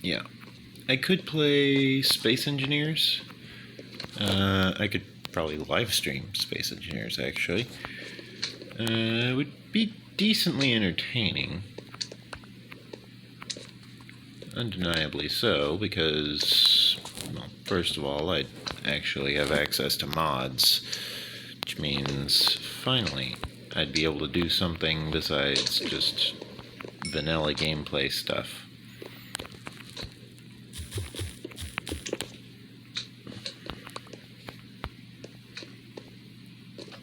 Yeah. I could play Space Engineers. I could probably live stream Space Engineers, actually. It would be decently entertaining. Undeniably so, because, well, first of all, I'd actually have access to mods, which means, finally, I'd be able to do something besides just vanilla gameplay stuff.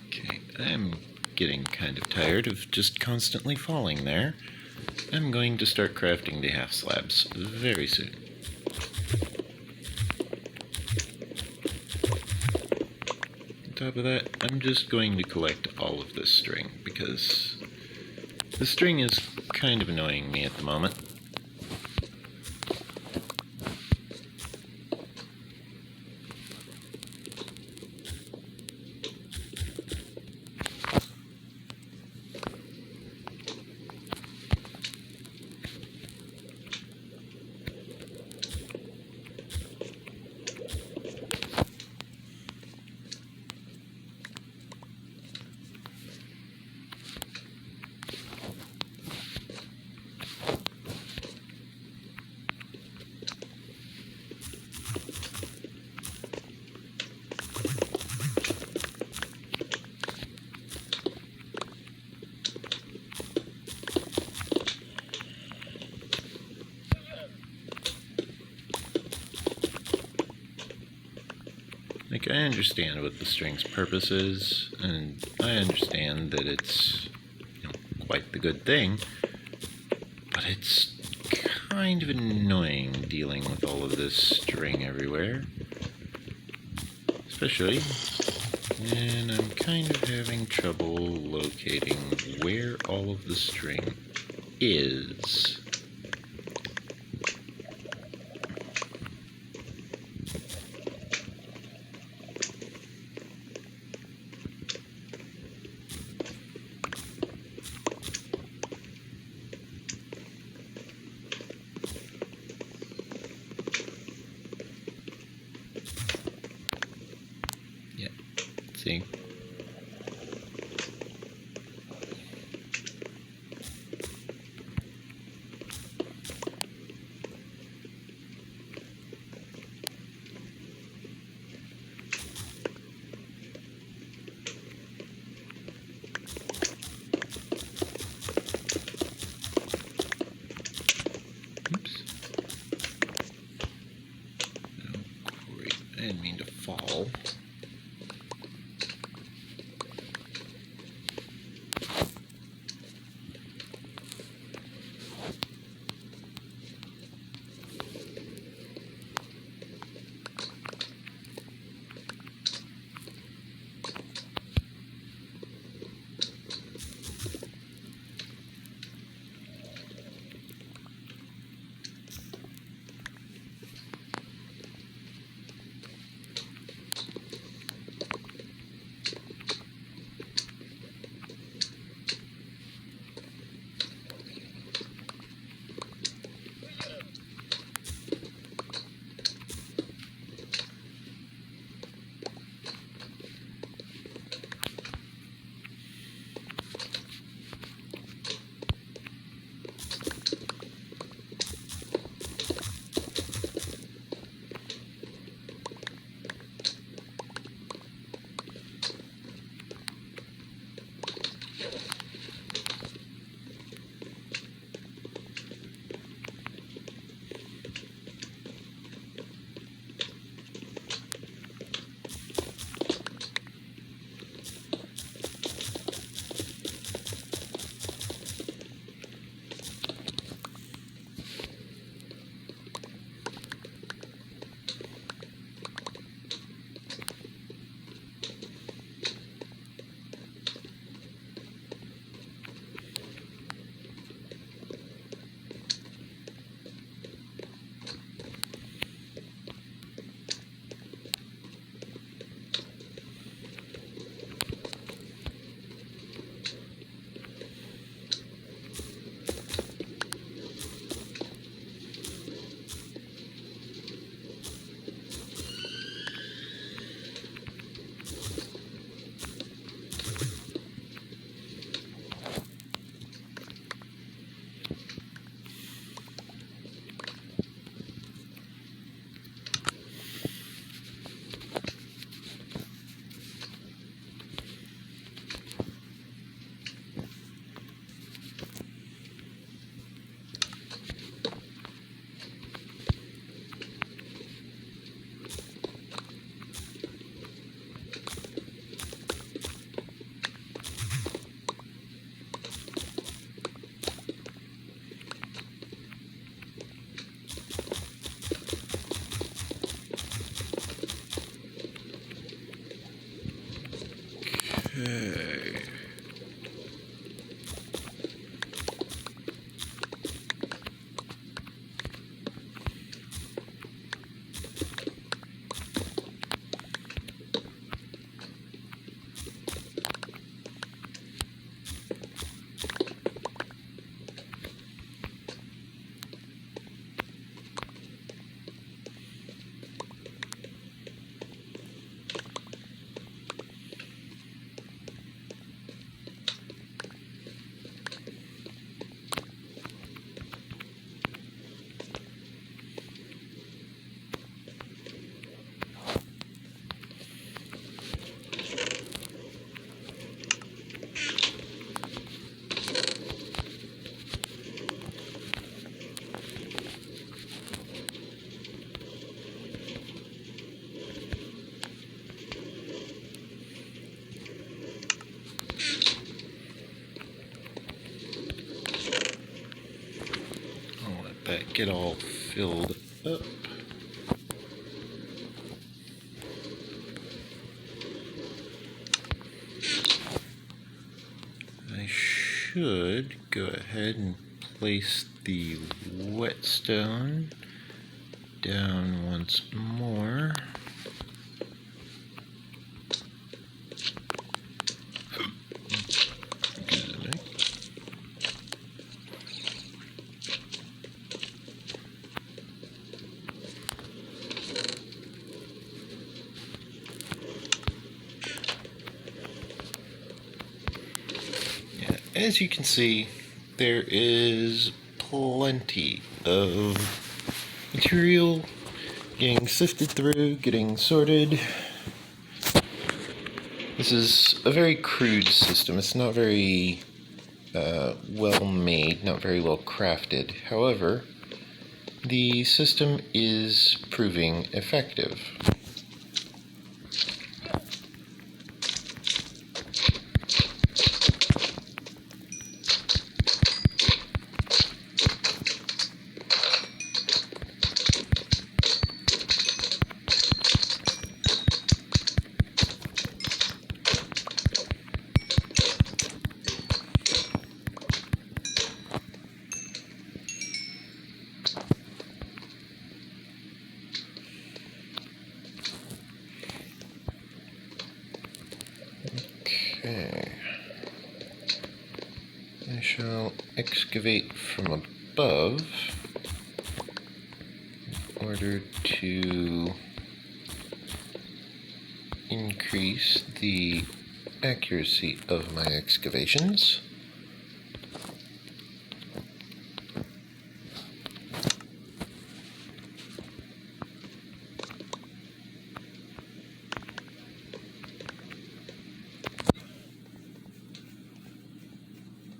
Okay, I'm getting kind of tired of just constantly falling there. I'm going to start crafting the half slabs very soon. On top of that, I'm just going to collect all of this string, because the string is kind of annoying me at the moment. Like, I understand what the string's purpose is, and I understand that it's, quite the good thing, but it's kind of annoying dealing with all of this string everywhere. Especially when I'm kind of having trouble locating where all of the string is. See? Oops. Oh, great. I didn't mean to fall. Okay. I'll let that get all filled up. I should go ahead and place the whetstone down once more. As you can see, there is plenty of material getting sifted through, getting sorted. This is a very crude system. It's not very well made, not very well crafted. However, the system is proving effective. Okay. I shall excavate from above in order to increase the accuracy of my excavations.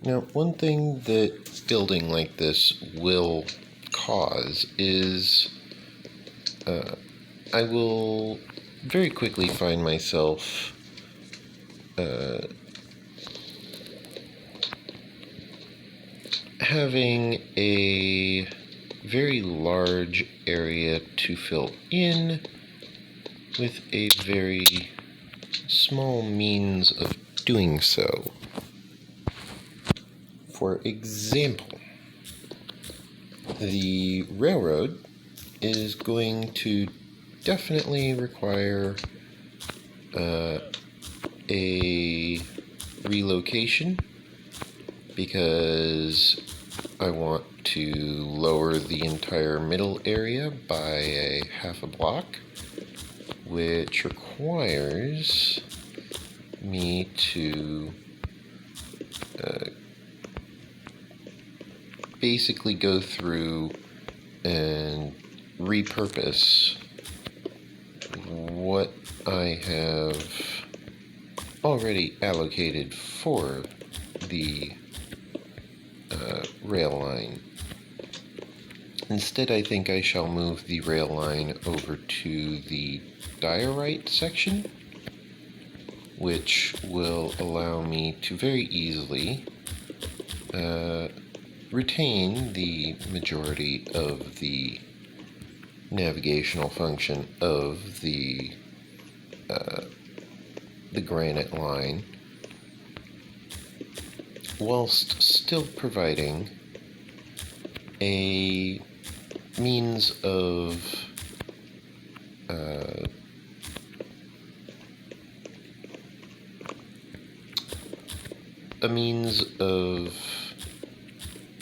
Now, one thing that building like this will cause is I will very quickly find myself having a very large area to fill in with a very small means of doing so. For example, the railroad is going to definitely require a relocation because I want to lower the entire middle area by a half a block, which requires me to basically go through and repurpose what I have already allocated for the rail line. Instead, I think I shall move the rail line over to the diorite section, which will allow me to very easily retain the majority of the navigational function of the granite line whilst still providing a means of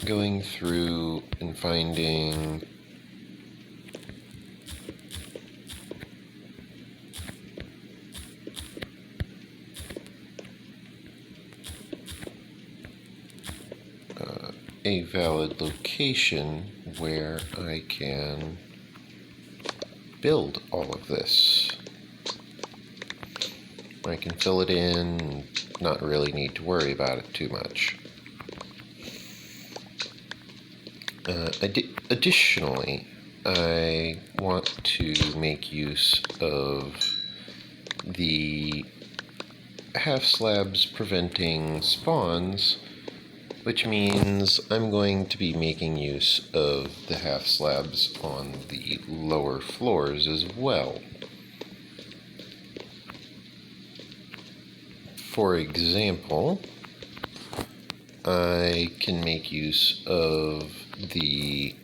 going through and finding a valid location where I can build all of this. I can fill it in and not really need to worry about it too much. Additionally, I want to make use of the half slabs preventing spawns, which means I'm going to be making use of the half slabs on the lower floors as well. For example, I can make use of the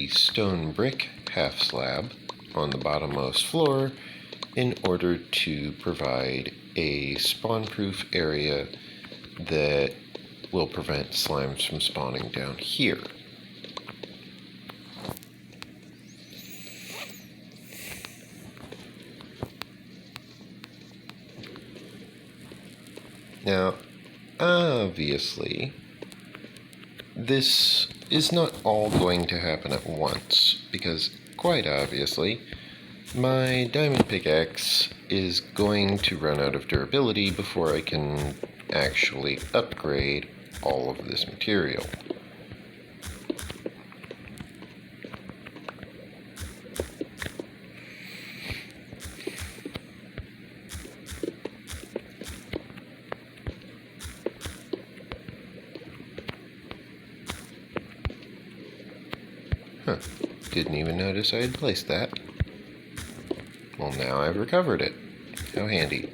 stone brick half slab on the bottommost floor in order to provide a spawn-proof area that will prevent slimes from spawning down here. Now, obviously, this is not all going to happen at once, because quite obviously, my diamond pickaxe is going to run out of durability before I can actually upgrade all of this material. Huh, didn't even notice I had placed that. Well, now I've recovered it. How handy.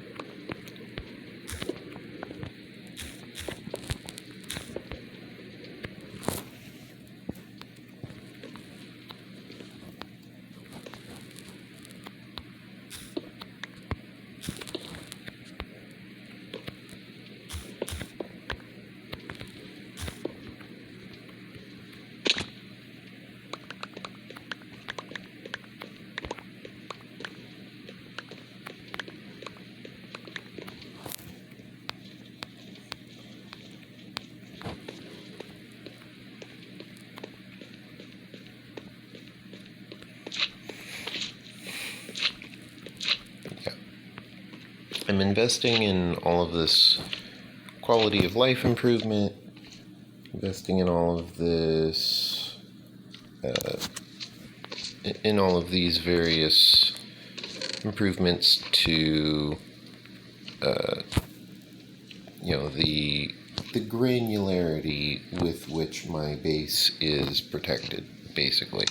I'm investing in all of this quality of life improvement, investing in all of this, in all of these various improvements to, the granularity with which my base is protected, basically.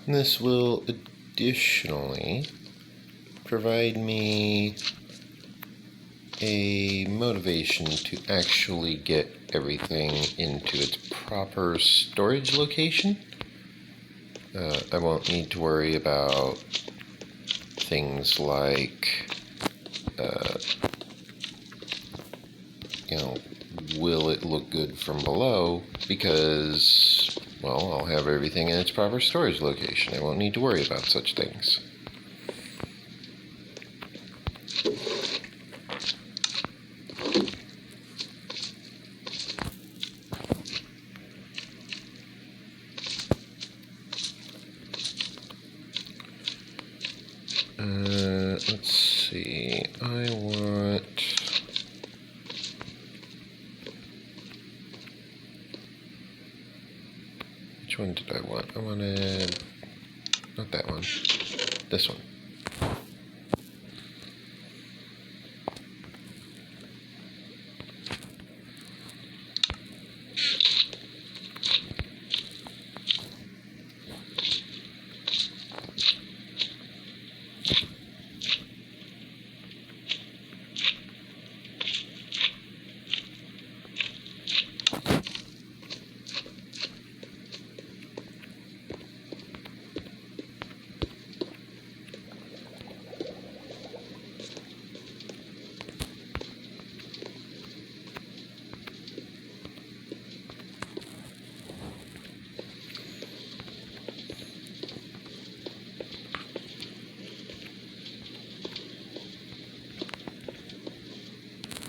This will additionally provide me a motivation to actually get everything into its proper storage location. I won't need to worry about things like, will it look good from below, because, well, I'll have everything in its proper storage location. I won't need to worry about such things. Let's Which one did I want? I wanted... not that one. This one.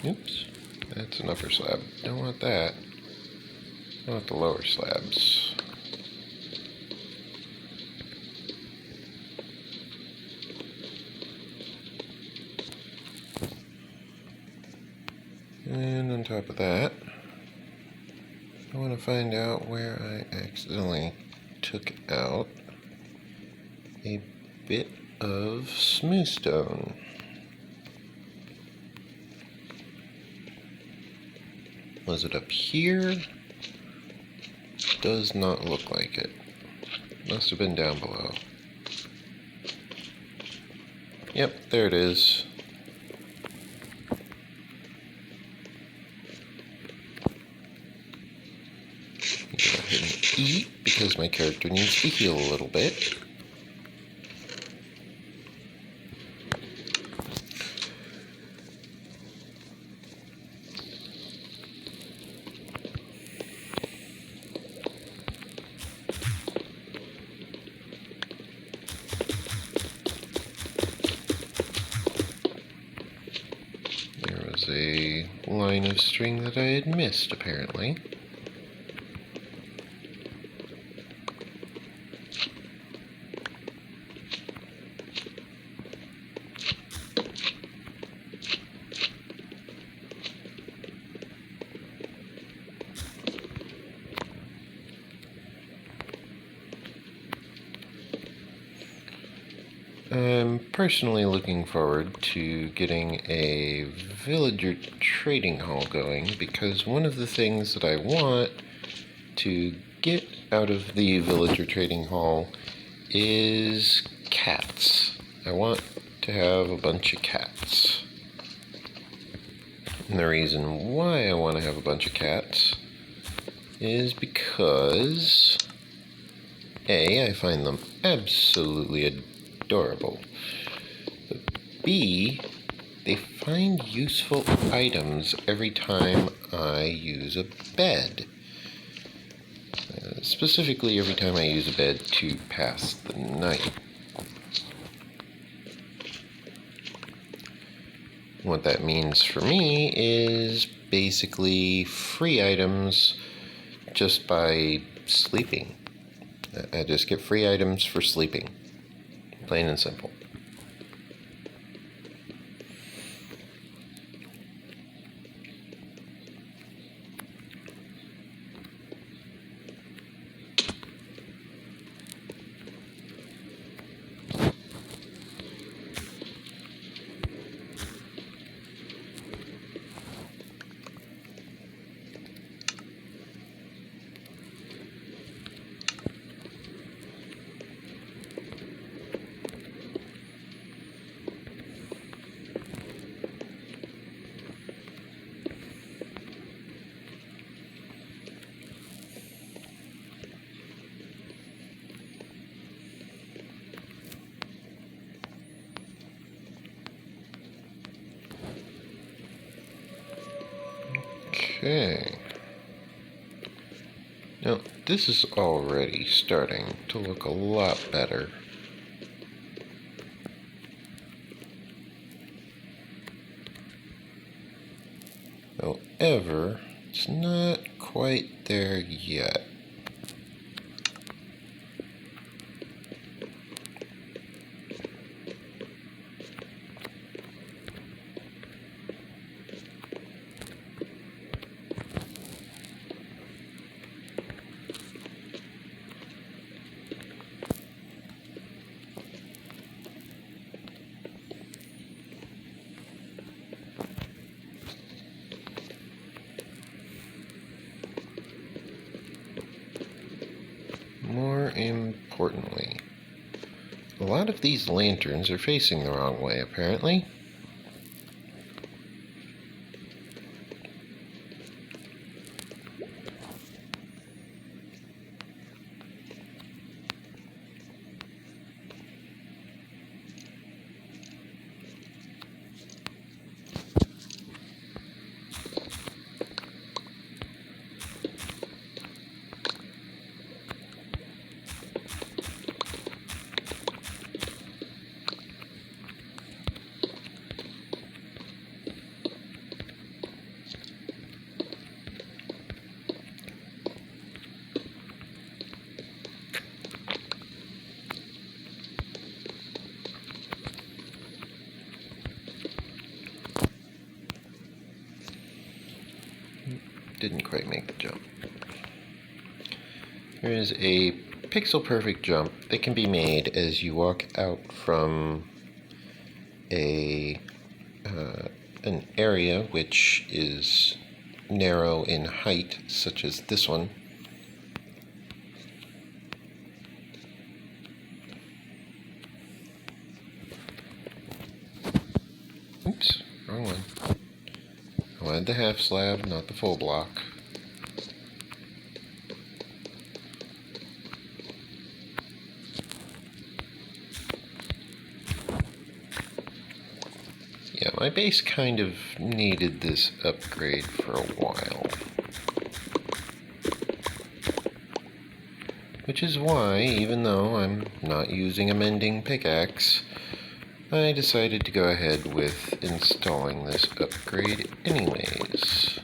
Oops, that's an upper slab. Don't want that. I want the lower slabs. And on top of that, I want to find out where I accidentally took out a bit of smooth stone. Was it up here? Does not look like it. Must have been down below. Yep, there it is. Go ahead and eat because my character needs to heal a little bit. A line of string that I had missed, apparently. I'm personally looking forward to getting a villager trading hall going, because one of the things that I want to get out of the villager trading hall is cats. I want to have a bunch of cats. And the reason why I want to have a bunch of cats is because A, I find them absolutely adorable, but B, they find useful items every time I use a bed. Specifically every time I use a bed to pass the night. What that means for me is basically free items just by sleeping. I just get free items for sleeping. Plain and simple. Okay. Now, this is already starting to look a lot better. However, it's not quite there yet. importantly, a lot of these lanterns are facing the wrong way, apparently. Didn't quite make the jump. There is a pixel perfect jump that can be made as you walk out from an area which is narrow in height, such as this one. Oops, wrong one. I wanted the half slab, not the full block. Yeah, my base kind of needed this upgrade for a while. Which is why, even though I'm not using a mending pickaxe, I decided to go ahead with installing this upgrade anyways.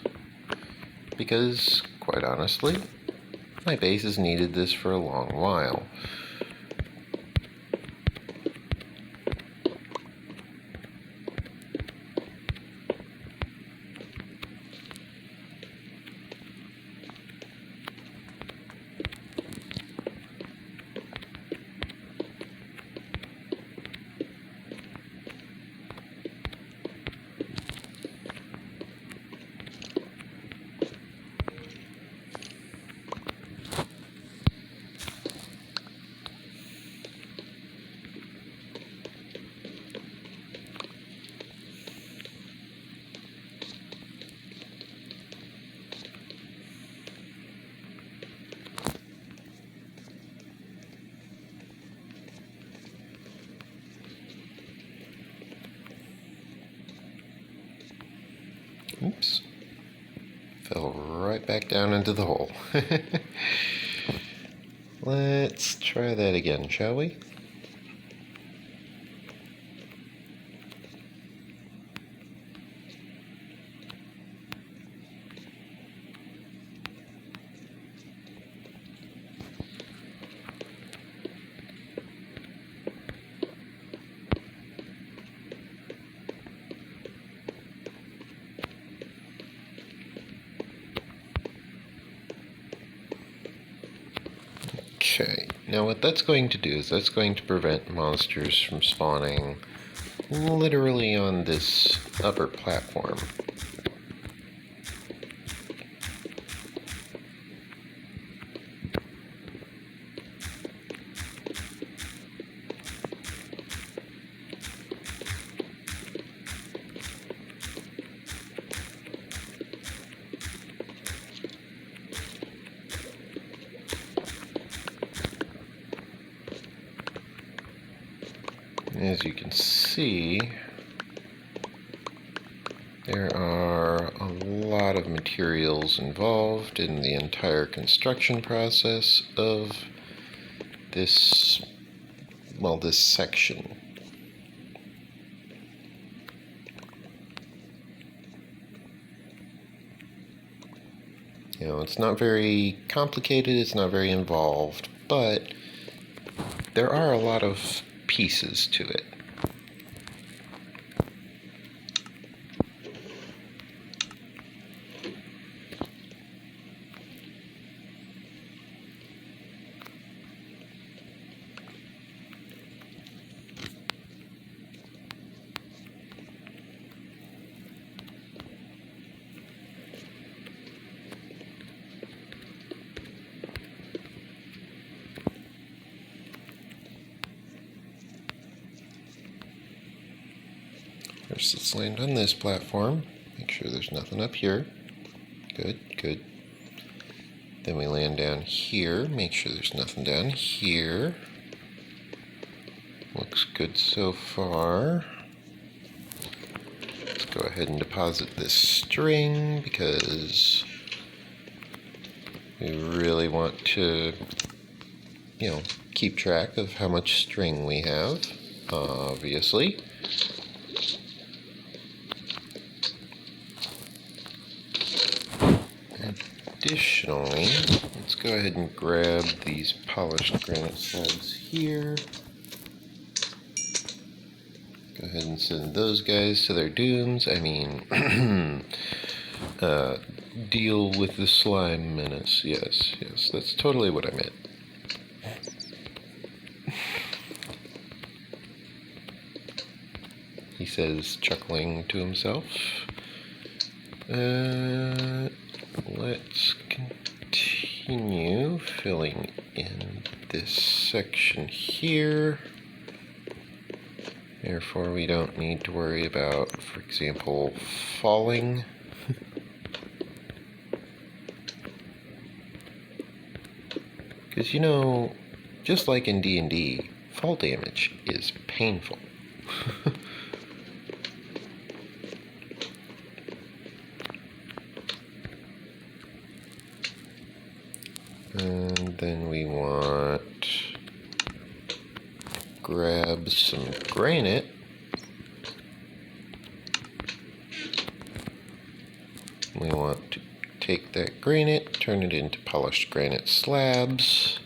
Because, quite honestly, my base has needed this for a long while. Oops. Fell right back down into the hole. Let's try that again, shall we? Okay, now what that's going to do is that's going to prevent monsters from spawning literally on this upper platform. As you can see, there are a lot of materials involved in the entire construction process of this, well, this section. You know, it's not very complicated, it's not very involved, but there are a lot of pieces to it. First, let's land on this platform. Make sure there's nothing up here. Good, good. Then we land down here. Make sure there's nothing down here. Looks good so far. Let's go ahead and deposit this string because we really want to, keep track of how much string we have, obviously. Additionally, let's go ahead and grab these polished granite slabs here. Go ahead and send those guys to their dooms. I mean, deal with the slime menace. Yes, that's totally what I meant. He says, chuckling to himself. Let's continue filling in this section here. Therefore, we don't need to worry about, for example, falling. Because, just like in D&D, fall damage is painful. And then we want grab some granite. We want to take that granite, turn it into polished granite slabs.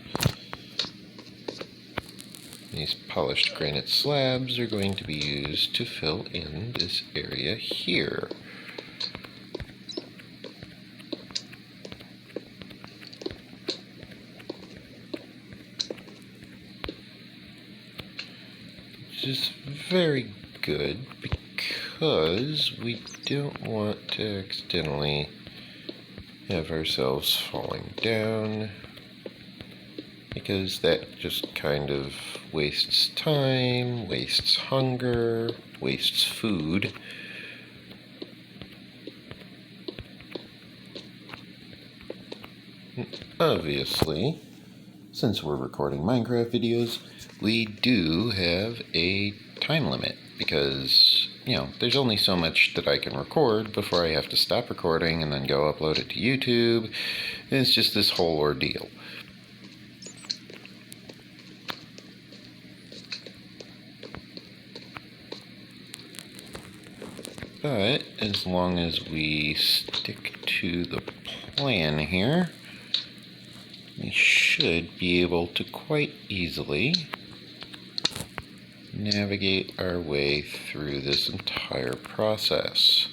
These polished granite slabs are going to be used to fill in this area here. Which is very good because we don't want to accidentally have ourselves falling down, because that just kind of wastes time, wastes hunger, wastes food. Obviously, since we're recording Minecraft videos, we do have a time limit because, there's only so much that I can record before I have to stop recording and then go upload it to YouTube. And it's just this whole ordeal. But as long as we stick to the plan here, we should be able to quite easily navigate our way through this entire process.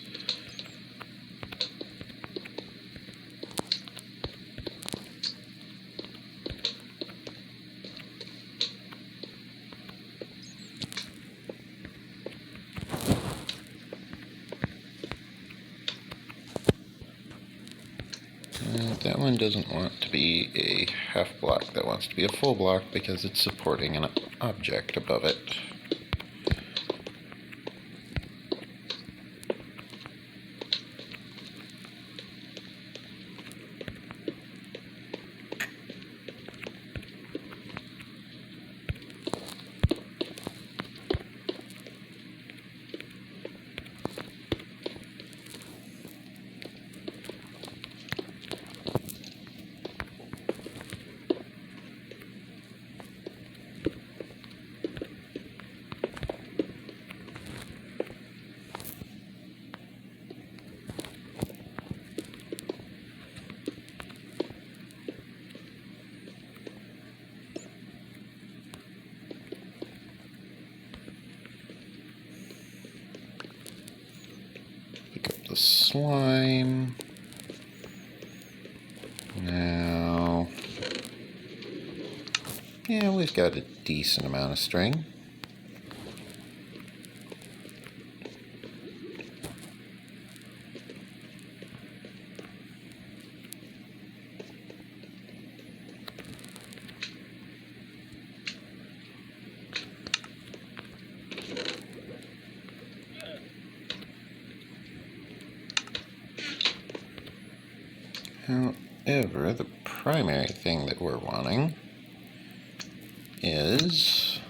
That one doesn't want to be a half block, that wants to be a full block because it's supporting an object above it. The slime. Now, yeah, we've got a decent amount of string. However, the primary thing that we're wanting is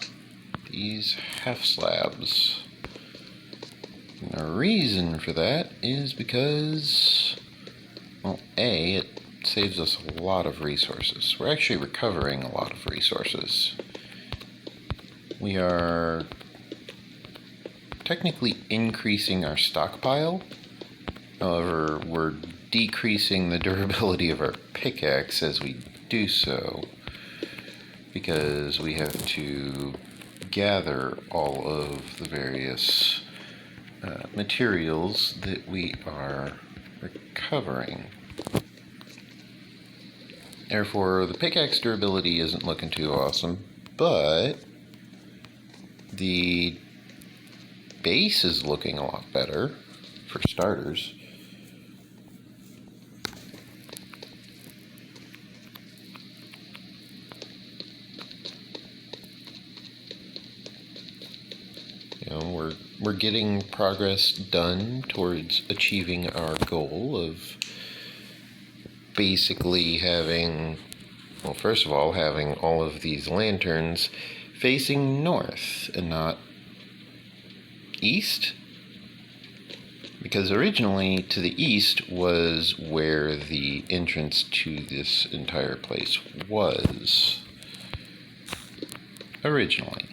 these half slabs. And the reason for that is because, well, A, it saves us a lot of resources. We're actually recovering a lot of resources. We are technically increasing our stockpile. However, we're decreasing the durability of our pickaxe as we do so, because we have to gather all of the various materials that we are recovering. Therefore, the pickaxe durability isn't looking too awesome, but the base is looking a lot better, for starters. We're getting progress done towards achieving our goal of basically having, well, first of all, having all of these lanterns facing north and not east. Because originally to the east was where the entrance to this entire place was. Originally.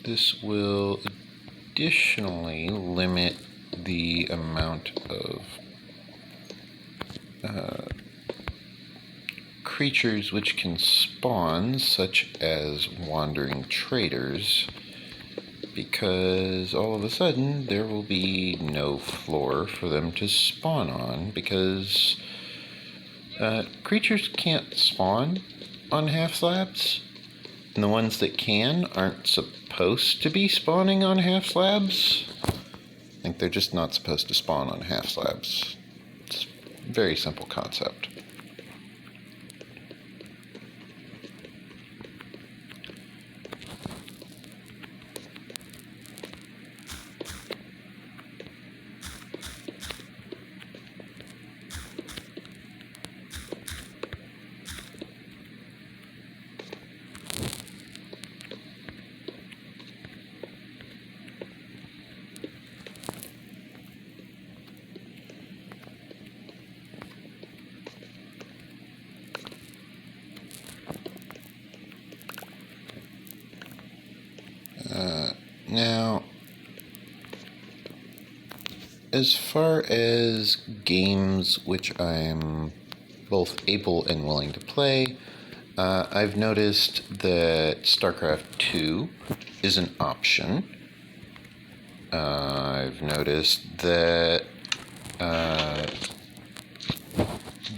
This will additionally limit the amount of creatures which can spawn, such as wandering traders, because all of a sudden there will be no floor for them to spawn on, because creatures can't spawn on half slabs. And the ones that can aren't supposed to be spawning on half slabs. I think they're just not supposed to spawn on half slabs. It's a very simple concept. Now, as far as games which I'm both able and willing to play, I've noticed that StarCraft 2 is an option. I've noticed that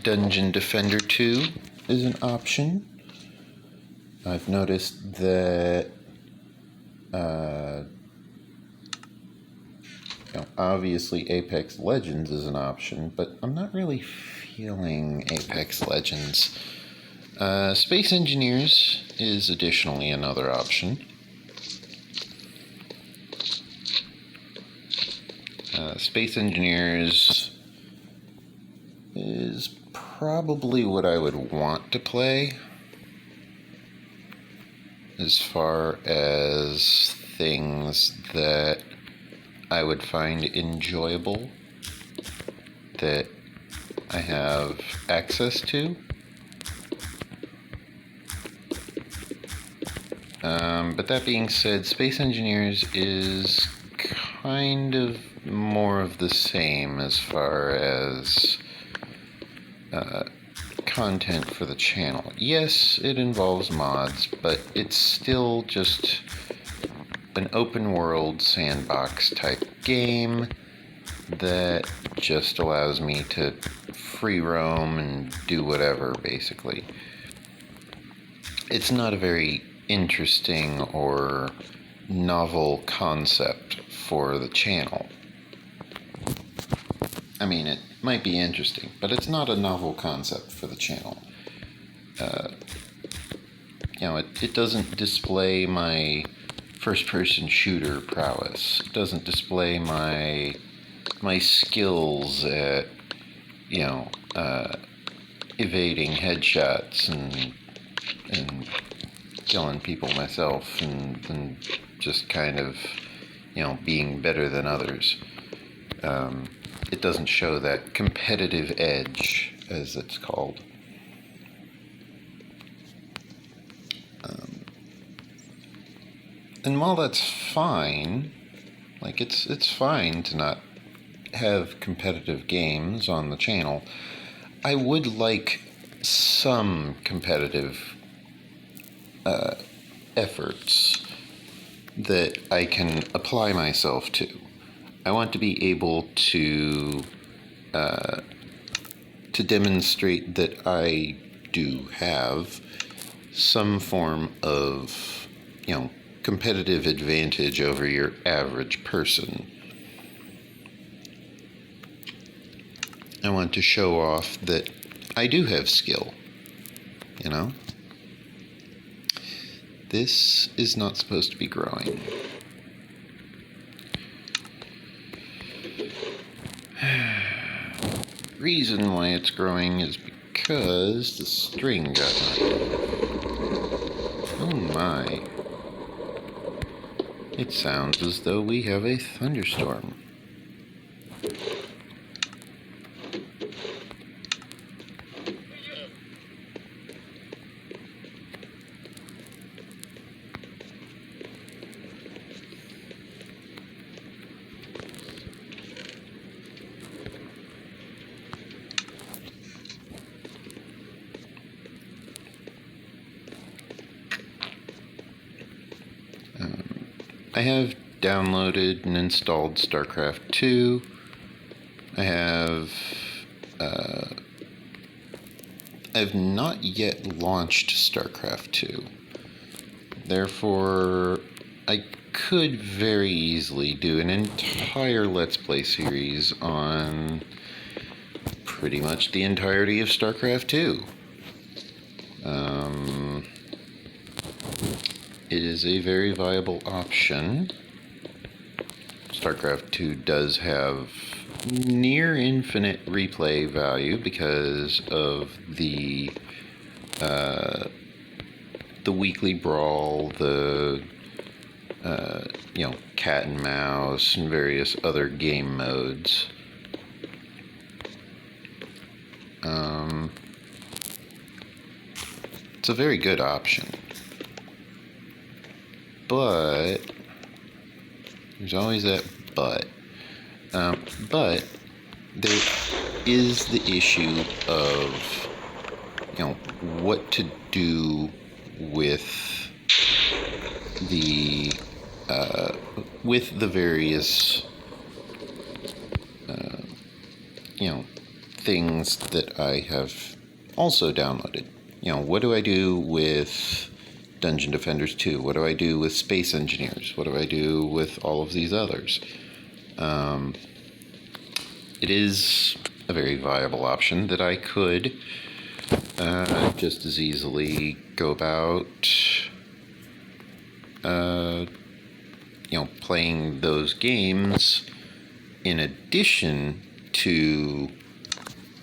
Dungeon Defender 2 is an option. I've noticed that obviously Apex Legends is an option, but I'm not really feeling Apex Legends. Space Engineers is additionally another option. Space Engineers is probably what I would want to play as far as things that I would find enjoyable that I have access to. But that being said, Space Engineers is kind of more of the same as far as content for the channel. Yes, it involves mods, but it's still just an open world sandbox type game that just allows me to free roam and do whatever, basically. It's not a very interesting or novel concept for the channel. I mean, it might be interesting, but it's not a novel concept for the channel. It doesn't display my first-person shooter prowess. It doesn't display my skills at, evading headshots and killing people myself and just kind of, being better than others. It doesn't show that competitive edge, as it's called. And while that's fine, like it's fine to not have competitive games on the channel, I would like some competitive efforts that I can apply myself to. I want to be able to demonstrate that I do have some form of, competitive advantage over your average person. I want to show off that I do have skill, This is not supposed to be growing. Reason why it's growing is because the string got knocked. Oh my. It sounds as though we have a thunderstorm. I have downloaded and installed StarCraft 2. I've not yet launched StarCraft 2. Therefore, I could very easily do an entire Let's Play series on pretty much the entirety of StarCraft 2. It is a very viable option. StarCraft 2 does have near infinite replay value because of the weekly brawl, the cat and mouse, and various other game modes. It's a very good option. But there's always that but. But there is the issue of, what to do with the various, things that I have also downloaded. What do I do with Dungeon Defenders 2? What do I do with Space Engineers? What do I do with all of these others? It is a very viable option that I could just as easily go about playing those games in addition to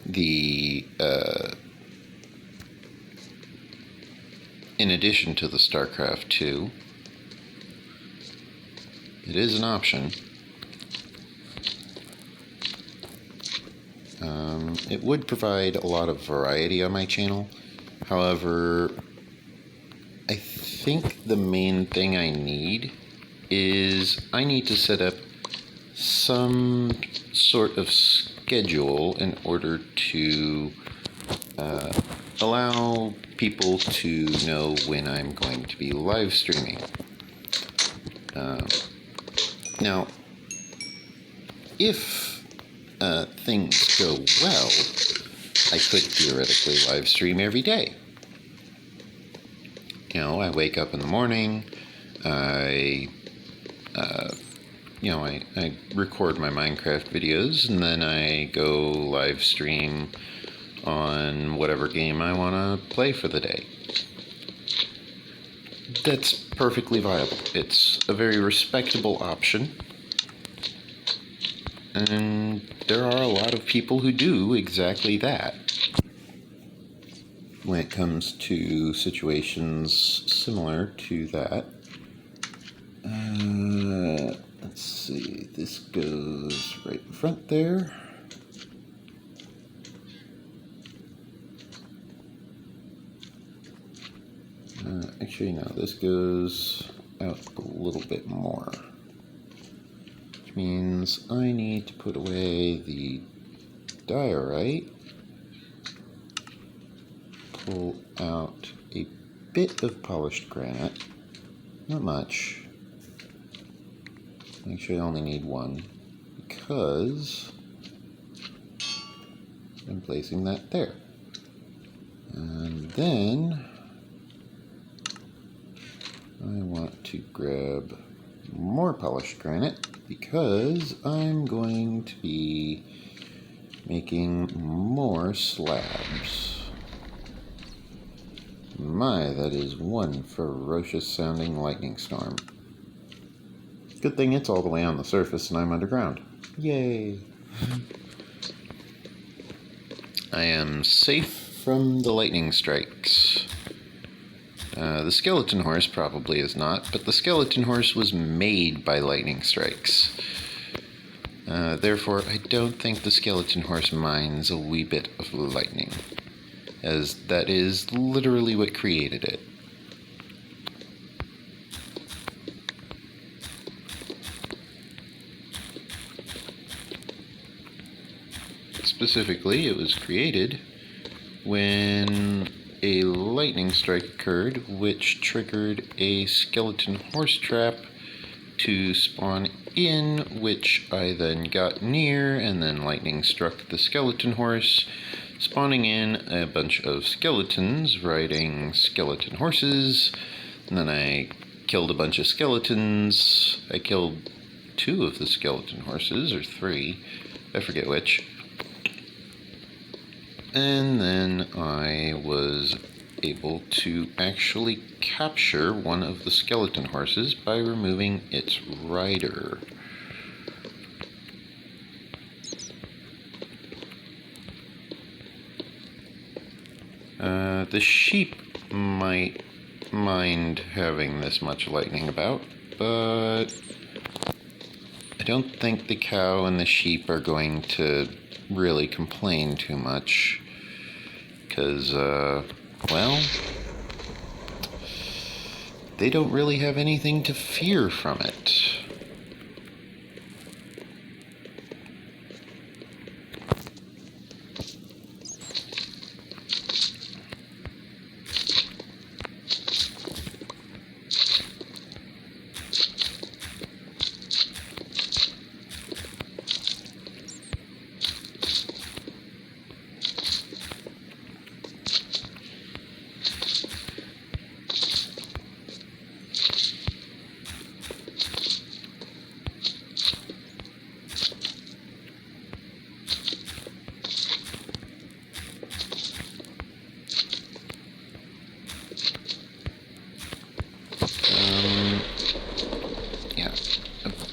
the StarCraft 2. It is an option. It would provide a lot of variety on my channel. However, I think the main thing I need is I need to set up some sort of schedule in order to allow people to know when I'm going to be live streaming. Now, if things go well, I could theoretically live stream every day. You know, I wake up in the morning, I record my Minecraft videos, and then I go live stream on whatever game I want to play for the day. That's perfectly viable. It's a very respectable option. And there are a lot of people who do exactly that. When it comes to situations similar to that, let's see, this goes right in front there. Actually, no, this goes out a little bit more. Which means I need to put away the diorite, pull out a bit of polished granite, not much. Actually, I only need one because I'm placing that there. And then I want to grab more polished granite because I'm going to be making more slabs. My, that is one ferocious sounding lightning storm. Good thing it's all the way on the surface and I'm underground. Yay! I am safe from the lightning strikes. The skeleton horse probably is not, but the skeleton horse was made by lightning strikes. Therefore, I don't think the skeleton horse minds a wee bit of lightning, as that is literally what created it. Specifically, it was created when a lightning strike occurred, which triggered a skeleton horse trap to spawn in, which I then got near, and then lightning struck the skeleton horse, spawning in a bunch of skeletons riding skeleton horses, and then I killed a bunch of skeletons. I killed 2 of the skeleton horses, or 3, I forget which. And then I was able to actually capture one of the skeleton horses by removing its rider. The sheep might mind having this much lightning about, but I don't think the cow and the sheep are going to really complain too much. Because, well, they don't really have anything to fear from it.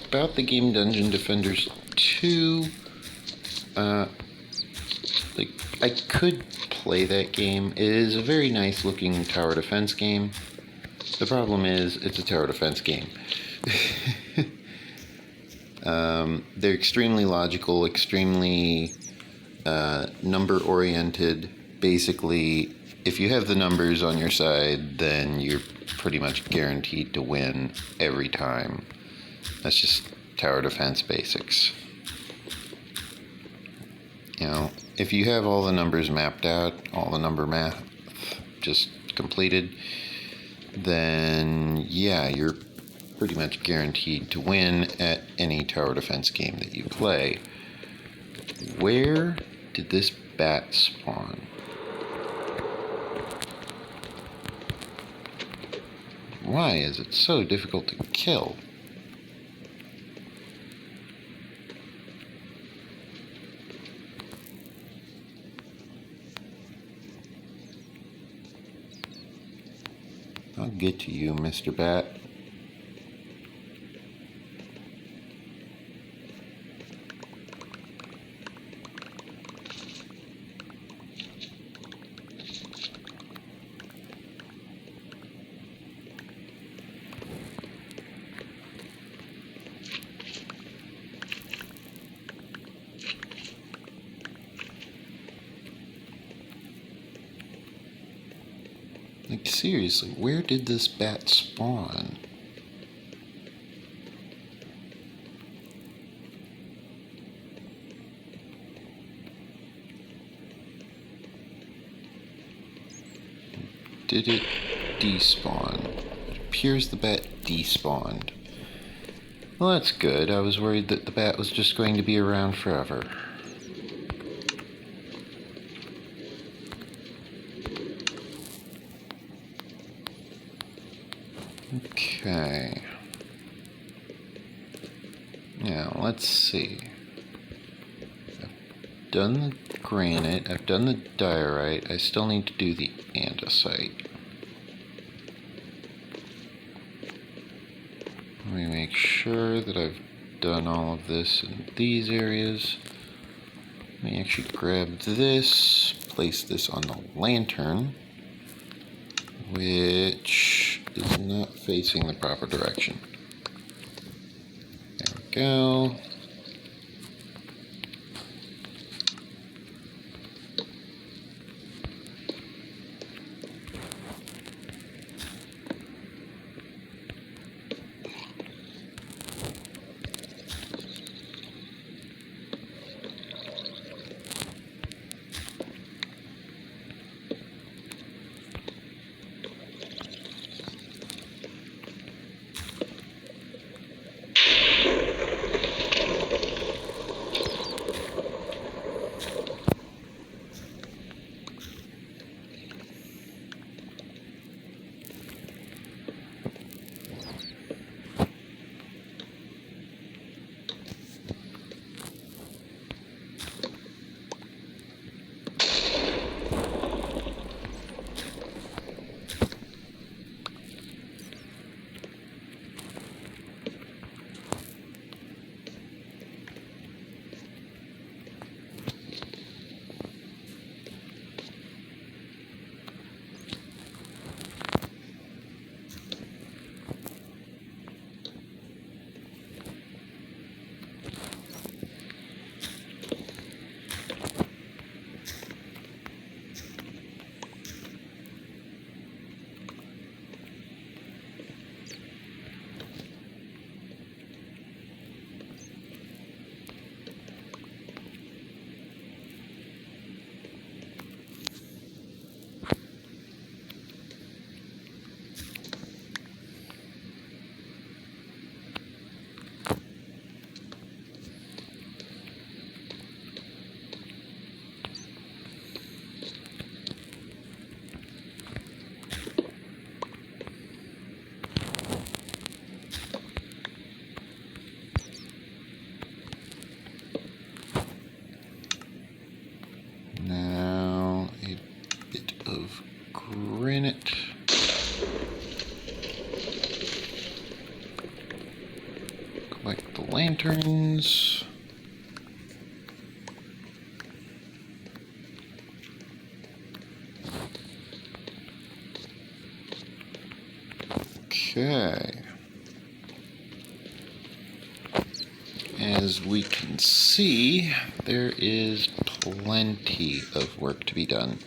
About the game Dungeon Defenders 2, I could play that game. It is a very nice looking tower defense game. The problem is, it's a tower defense game. They're extremely logical, extremely number oriented. Basically, if you have the numbers on your side, then you're pretty much guaranteed to win every time. That's just tower defense basics. You know, if you have all the numbers mapped out, all the number math just completed, then yeah, you're pretty much guaranteed to win at any tower defense game that you play. Where did this bat spawn? Why is it so difficult to kill? I'll get to you, Mr. Bat. Like, seriously, where did this bat spawn? Did it despawn? It appears the bat despawned. Well, that's good. I was worried that the bat was just going to be around forever. Okay. Now, let's see. I've done the granite, I've done the diorite, I still need to do the andesite. Let me make sure that I've done all of this in these areas. Let me actually grab this, place this on the lantern, which is not facing the proper direction. There we go. Now a bit of granite. Collect the lanterns. Okay. As we can see, there is plenty of work to be done.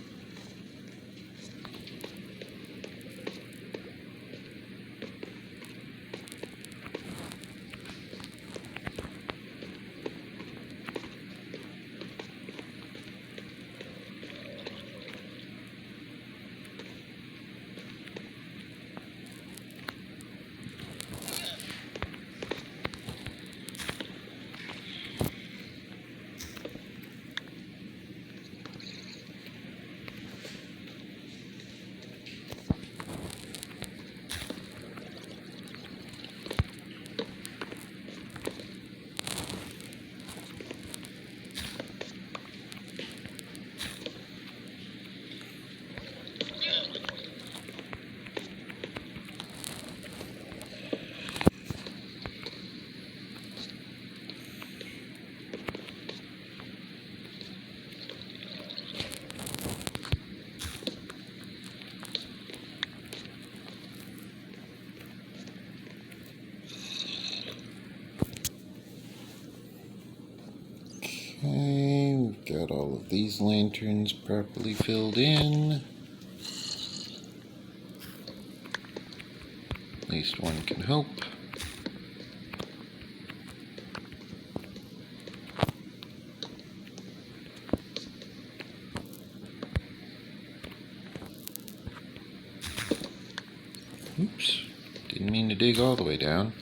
these lanterns properly filled in. At least one can hope. Oops, didn't mean to dig all the way down.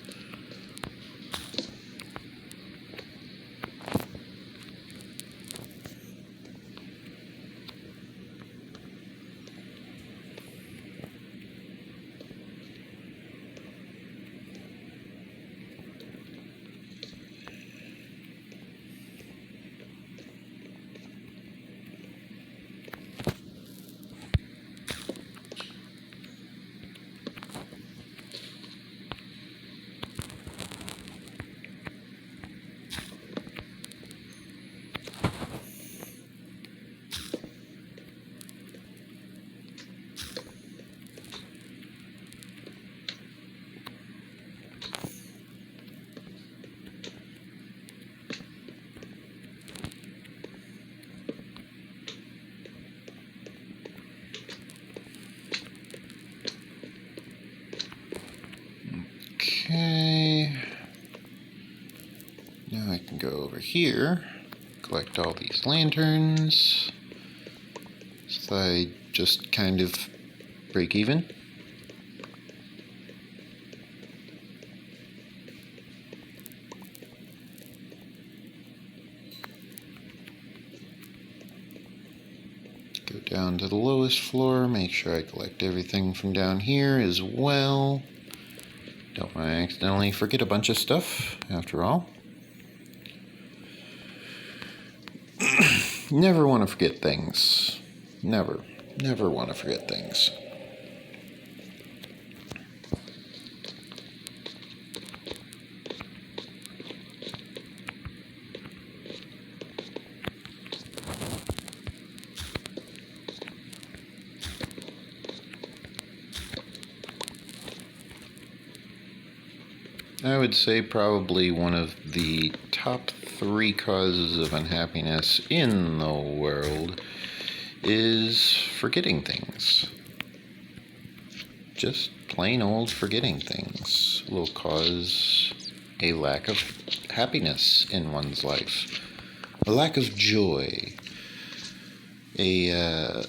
Okay, now I can go over here, collect all these lanterns, so I just kind of break even. Go down to the lowest floor, make sure I collect everything from down here as well. Don't want to accidentally forget a bunch of stuff, after all. Never want to forget things. Never want to forget things. I would say probably one of the top 3 causes of unhappiness in the world is forgetting things. Just plain old forgetting things will cause a lack of happiness in one's life, a lack of joy, a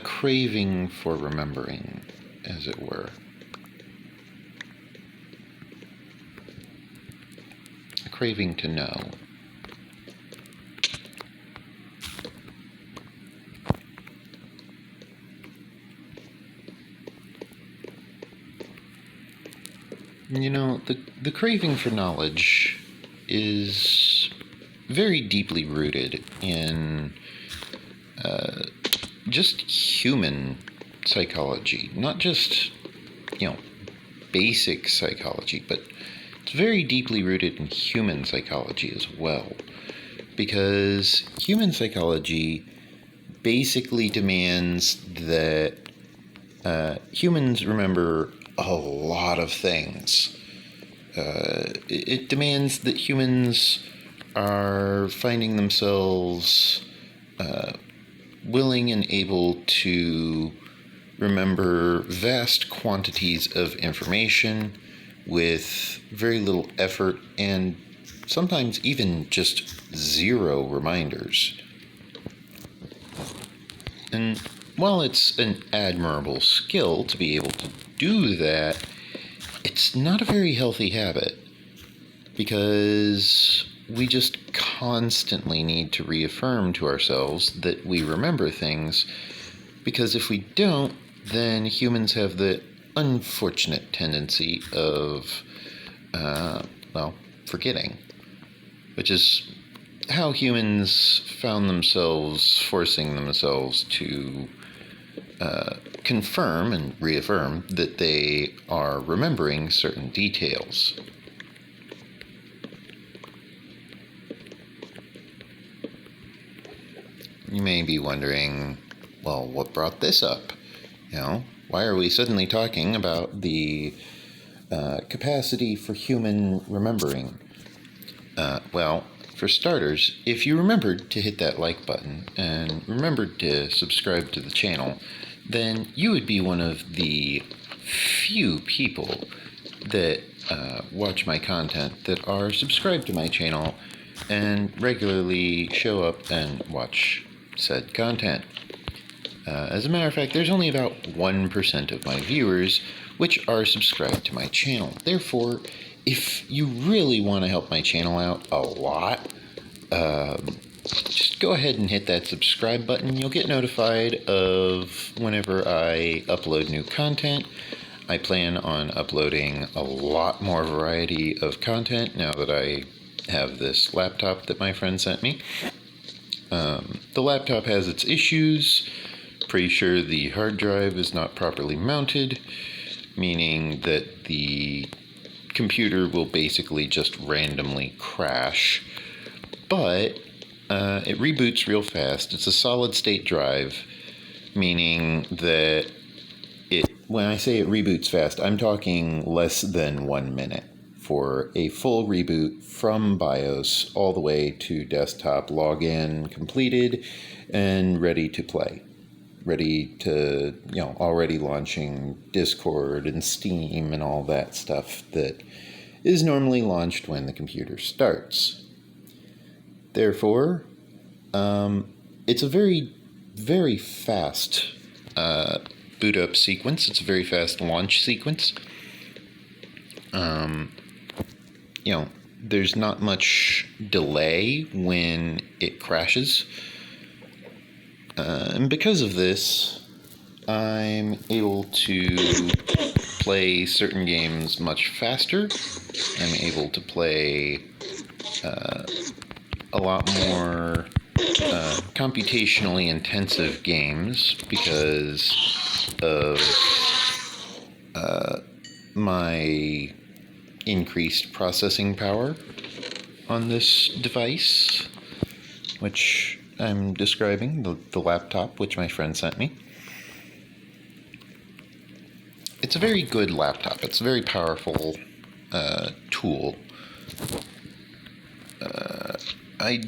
craving for remembering, as it were. A craving to know. You know, the craving for knowledge is very deeply rooted in just human psychology, not just, basic psychology, but it's very deeply rooted in human psychology as well, because human psychology basically demands that humans remember a lot of things. It demands that humans are finding themselves willing and able to remember vast quantities of information with very little effort and sometimes even just 0 reminders. And while it's an admirable skill to be able to do that, it's not a very healthy habit, because we just constantly need to reaffirm to ourselves that we remember things, because if we don't, then humans have the unfortunate tendency of, forgetting, which is how humans found themselves forcing themselves to confirm and reaffirm that they are remembering certain details. You may be wondering, well, what brought this up? Why are we suddenly talking about the capacity for human remembering? Well, for starters, if you remembered to hit that like button and remembered to subscribe to the channel, then you would be one of the few people that watch my content that are subscribed to my channel and regularly show up and watch said content. As a matter of fact, there's only about 1% of my viewers which are subscribed to my channel. Therefore, if you really want to help my channel out a lot, just go ahead and hit that subscribe button. You'll get notified of whenever I upload new content. I plan on uploading a lot more variety of content now that I have this laptop that my friend sent me. The laptop has its issues. Pretty sure the hard drive is not properly mounted, meaning that the computer will basically just randomly crash. But it reboots real fast. It's a solid state drive, meaning that when I say it reboots fast, I'm talking less than 1 minute for a full reboot from BIOS all the way to desktop, login completed, and ready to play. Ready to, already launching Discord and Steam and all that stuff that is normally launched when the computer starts. Therefore, it's a very, very fast boot up sequence. It's a very fast launch sequence. There's not much delay when it crashes. And because of this, I'm able to play certain games much faster. I'm able to play a lot more computationally intensive games because of my increased processing power on this device, which I'm describing, the laptop which my friend sent me. It's a very good laptop. It's a very powerful tool. I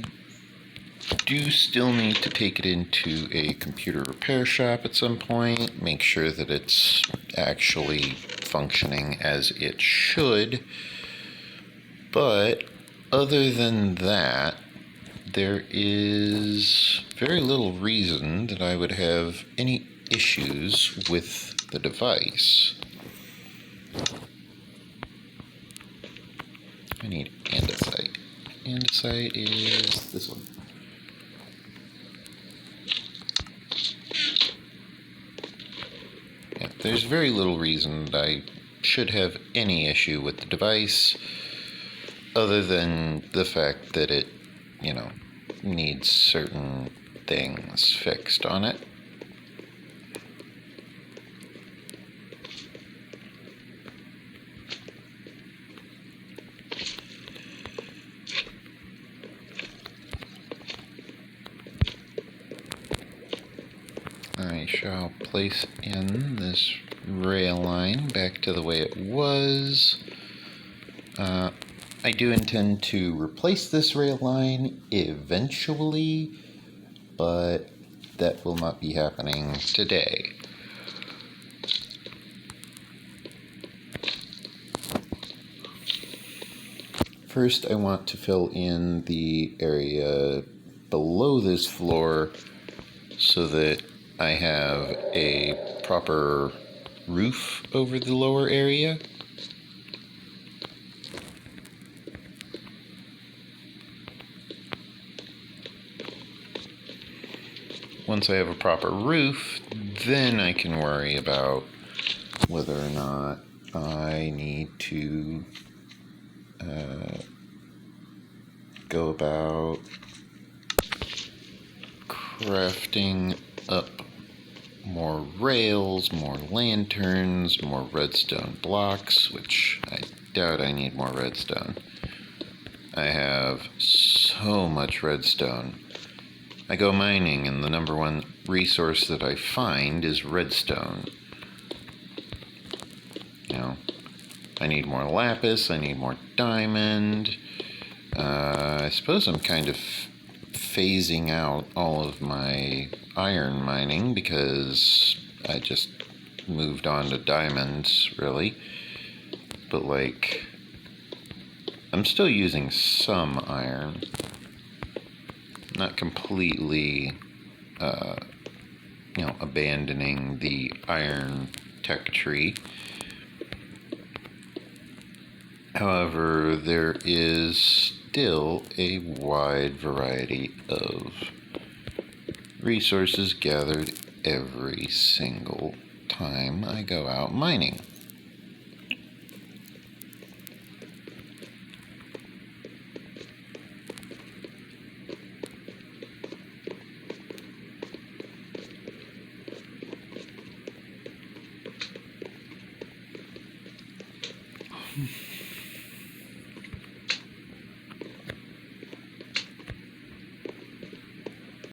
do still need to take it into a computer repair shop at some point, make sure that it's actually functioning as it should. But other than that, there is very little reason that I would have any issues with the device. I need andesite. Andesite is this one. Yeah, there's very little reason that I should have any issue with the device, other than the fact that it, needs certain things fixed on it. I shall place in this rail line back to the way it was. I do intend to replace this rail line eventually, but that will not be happening today. First, I want to fill in the area below this floor so that I have a proper roof over the lower area. Once I have a proper roof, then I can worry about whether or not I need to go about crafting up more rails, more lanterns, more redstone blocks, which I doubt I need more redstone. I have so much redstone. I go mining, and the number one resource that I find is redstone. I need more lapis, I need more diamond, I suppose I'm kind of phasing out all of my iron mining because I just moved on to diamonds, really. But, like, I'm still using some iron. Not completely, abandoning the iron tech tree. However, there is still a wide variety of resources gathered every single time I go out mining.